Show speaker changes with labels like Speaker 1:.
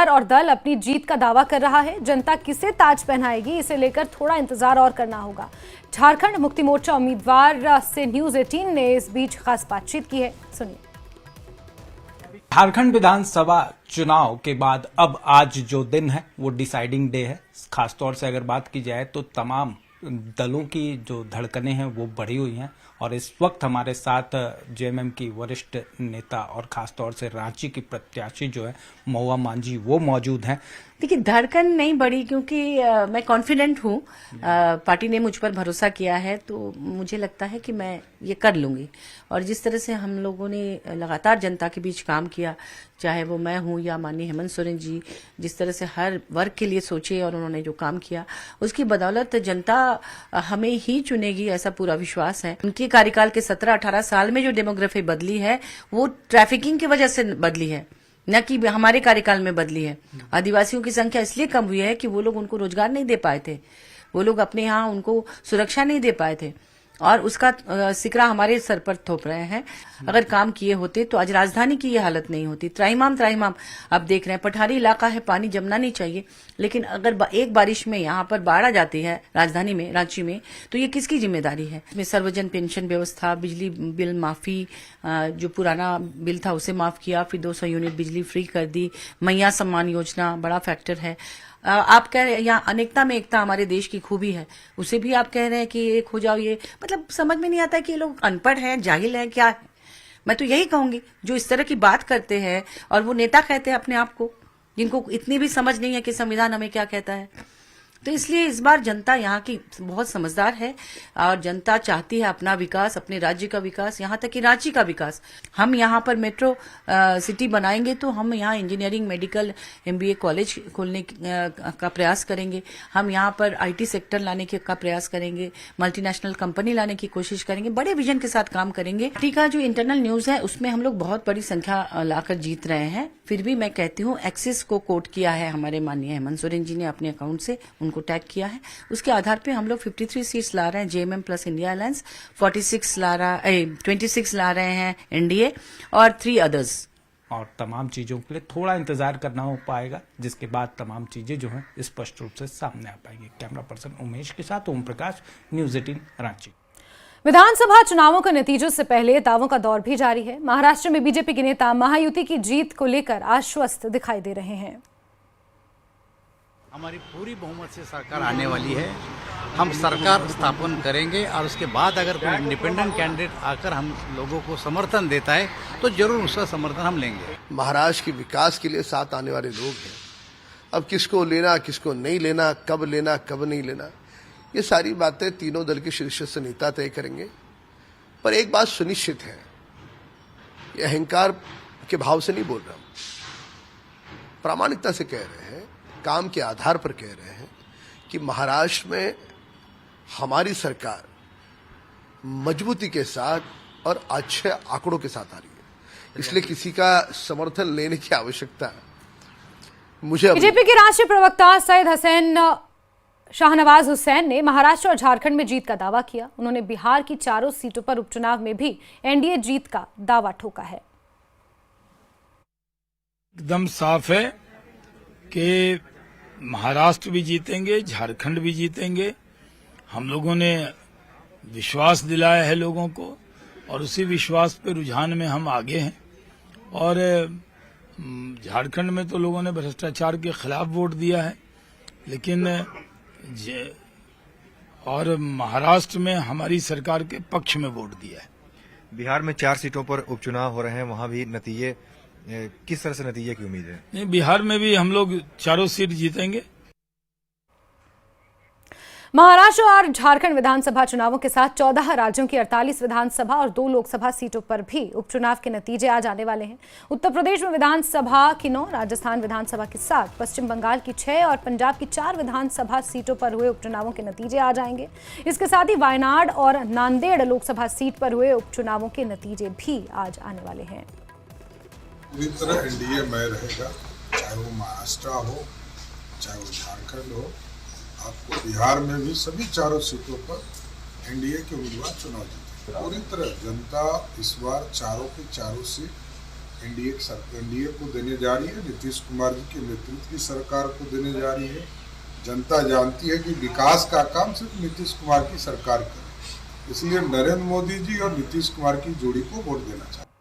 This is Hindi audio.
Speaker 1: उम्मीदवार और दल अपनी जीत का दावा कर रहा है। जनता किसे ताज पहनाएगी, इसे लेकर थोड़ा इंतजार और करना होगा। झारखंड मुक्ति मोर्चा उम्मीदवार से न्यूज 18 ने इस बीच खास बातचीत की है, सुनिए।
Speaker 2: झारखंड विधानसभा चुनाव के बाद अब आज जो दिन है वो डिसाइडिंग डे है। खासतौर से अगर बात की जाए तो तमाम दलों की जो धड़कनें हैं वो बढ़ी हुई हैं और इस वक्त हमारे साथ जेएमएम की वरिष्ठ नेता और खासतौर से रांची की प्रत्याशी जो है महुआ मांझी वो मौजूद हैं।
Speaker 3: देखिए, धड़कन नहीं बढ़ी क्योंकि मैं कॉन्फिडेंट हूँ। पार्टी ने मुझ पर भरोसा किया है तो मुझे लगता है कि मैं ये कर लूंगी। और जिस तरह से हम लोगों ने लगातार जनता के बीच काम किया, चाहे वो मैं हूँ या माननीय हेमंत सोरेन जी, जिस तरह से हर वर्ग के लिए सोचे और उन्होंने जो काम किया, उसकी बदौलत जनता हमें ही चुनेगी, ऐसा पूरा विश्वास है। उनके कार्यकाल के 17-18 साल में जो डेमोग्राफी बदली है वो ट्रैफिकिंग की वजह से बदली है, न कि हमारे कार्यकाल में बदली है। आदिवासियों की संख्या इसलिए कम हुई है कि वो लोग उनको रोजगार नहीं दे पाए थे, वो लोग अपने यहाँ उनको सुरक्षा नहीं दे पाए थे और उसका सिकरा हमारे सर पर थोप रहे हैं। अगर काम किए होते तो आज राजधानी की ये हालत नहीं होती। त्राहिमाम अब देख रहे हैं, पठारी इलाका है, पानी जमना नहीं चाहिए, लेकिन अगर एक बारिश में यहाँ पर बाढ़ आ जाती है राजधानी में, रांची में, तो ये किसकी जिम्मेदारी है? इसमें सर्वजन पेंशन व्यवस्था, बिजली बिल माफी, जो पुराना बिल था उसे माफ किया, फिर 200 यूनिट बिजली फ्री कर दी, मैया सम्मान योजना बड़ा फैक्टर है। आप कह रहे हैं यहाँ अनेकता में एकता हमारे देश की खूबी है, उसे भी आप कह रहे हैं कि एक हो जाओ। ये मतलब समझ में नहीं आता है कि ये लोग अनपढ़ हैं, जाहिल हैं, क्या है? मैं तो यही कहूंगी, जो इस तरह की बात करते हैं और वो नेता कहते हैं अपने आप को, जिनको इतनी भी समझ नहीं है कि संविधान हमें क्या कहता है। तो इसलिए इस बार जनता यहाँ की बहुत समझदार है और जनता चाहती है अपना विकास, अपने राज्य का विकास, यहाँ तक कि रांची का विकास। हम यहाँ पर मेट्रो सिटी बनाएंगे तो हम यहाँ इंजीनियरिंग, मेडिकल, एमबीए कॉलेज खोलने का प्रयास करेंगे। हम यहाँ पर आईटी सेक्टर लाने का प्रयास करेंगे, मल्टीनेशनल कंपनी लाने की कोशिश करेंगे, बड़े विजन के साथ काम करेंगे। पार्टी का जो इंटरनल न्यूज है उसमें हम लोग बहुत बड़ी संख्या लाकर जीत रहे हैं। फिर भी मैं कहती हूँ, एक्सिस को कोट किया है हमारे माननीय हेमंत सोरेन जी ने अपने अकाउंट से, उनको टैग किया है। उसके आधार पे हम लोग 53 सीट्स ला रहे हैं जेएमएम प्लस इंडिया अलायंस, 26 ला रहे हैं एनडीए और 3 अदर्स।
Speaker 2: और तमाम चीजों के लिए थोड़ा इंतजार करना हो पाएगा, जिसके बाद तमाम चीजें जो हैं स्पष्ट रूप से सामने आ पाएंगी। कैमरा पर्सन उमेश के साथ ओम प्रकाश, न्यूज 18 रांची।
Speaker 1: विधानसभा चुनावों के नतीजों से पहले दावों का दौर भी जारी है। महाराष्ट्र में बीजेपी के नेता महायुति की जीत को लेकर आश्वस्त दिखाई दे रहे हैं।
Speaker 4: हमारी पूरी बहुमत से सरकार आने वाली है, हम सरकार स्थापन करेंगे और उसके बाद अगर कोई इंडिपेंडेंट कैंडिडेट आकर हम लोगों को समर्थन देता है तो जरूर उसका समर्थन हम लेंगे।
Speaker 5: महाराष्ट्र के विकास के लिए साथ आने वाले लोग हैं। अब किसको लेना, किसको नहीं लेना, कब नहीं लेना, ये सारी बातें तीनों दल के शीर्षस्थ नेता तय करेंगे। पर एक बात सुनिश्चित है, ये अहंकार के भाव से नहीं बोल रहा हूं, प्रामाणिकता से कह रहे हैं, काम के आधार पर कह रहे हैं कि महाराष्ट्र में हमारी सरकार मजबूती के साथ और अच्छे आंकड़ों के साथ आ रही है, इसलिए किसी का समर्थन लेने की आवश्यकता मुझे।
Speaker 1: बीजेपी के राष्ट्रीय प्रवक्ता सैयद हसैन शाहनवाज हुसैन ने महाराष्ट्र और झारखंड में जीत का दावा किया। उन्होंने बिहार की 4 सीटों पर उपचुनाव में भी एनडीए जीत का दावा ठोका है।
Speaker 6: एकदम साफ है कि महाराष्ट्र भी जीतेंगे, झारखंड भी जीतेंगे। हम लोगों ने विश्वास दिलाया है लोगों को और उसी विश्वास पे रुझान में हम आगे हैं। और झारखंड में तो लोगों ने भ्रष्टाचार के खिलाफ वोट दिया है, लेकिन और महाराष्ट्र में हमारी सरकार के पक्ष में वोट दिया है।
Speaker 7: बिहार में 4 सीटों पर उपचुनाव हो रहे हैं, वहां भी नतीजे, किस तरह से नतीजे की उम्मीद है?
Speaker 6: नहीं, बिहार में भी हम लोग 4 सीट जीतेंगे।
Speaker 1: महाराष्ट्र और झारखंड विधानसभा चुनावों के साथ 14 राज्यों की 48 विधानसभा और 2 लोकसभा सीटों पर भी उपचुनाव के नतीजे आ जाने वाले हैं। उत्तर प्रदेश में विधानसभा की 9, राजस्थान विधानसभा की 7, पश्चिम बंगाल की 6 और पंजाब की 4 विधानसभा सीटों पर हुए उपचुनावों के नतीजे आ जाएंगे। इसके साथ ही वायनाड और नांदेड़ लोकसभा सीट पर हुए उपचुनावों के नतीजे भी आज आने वाले हैं।
Speaker 8: पूरी तरह एनडीए में रहेगा, चाहे वो महाराष्ट्र हो, चाहे वो झारखंड हो। आपको बिहार में भी सभी 4 सीटों पर एनडीए के उम्मीदवार चुनाव जीते। पूरी तरह जनता इस बार 4 की 4 सीट एनडीए को देने जा रही है, नीतीश कुमार जी के नेतृत्व की सरकार को देने जा रही है। जनता जानती है कि विकास का काम सिर्फ नीतीश कुमार की सरकार करे, इसलिए नरेंद्र मोदी जी और नीतीश कुमार की जोड़ी को वोट देना चाहते हैं।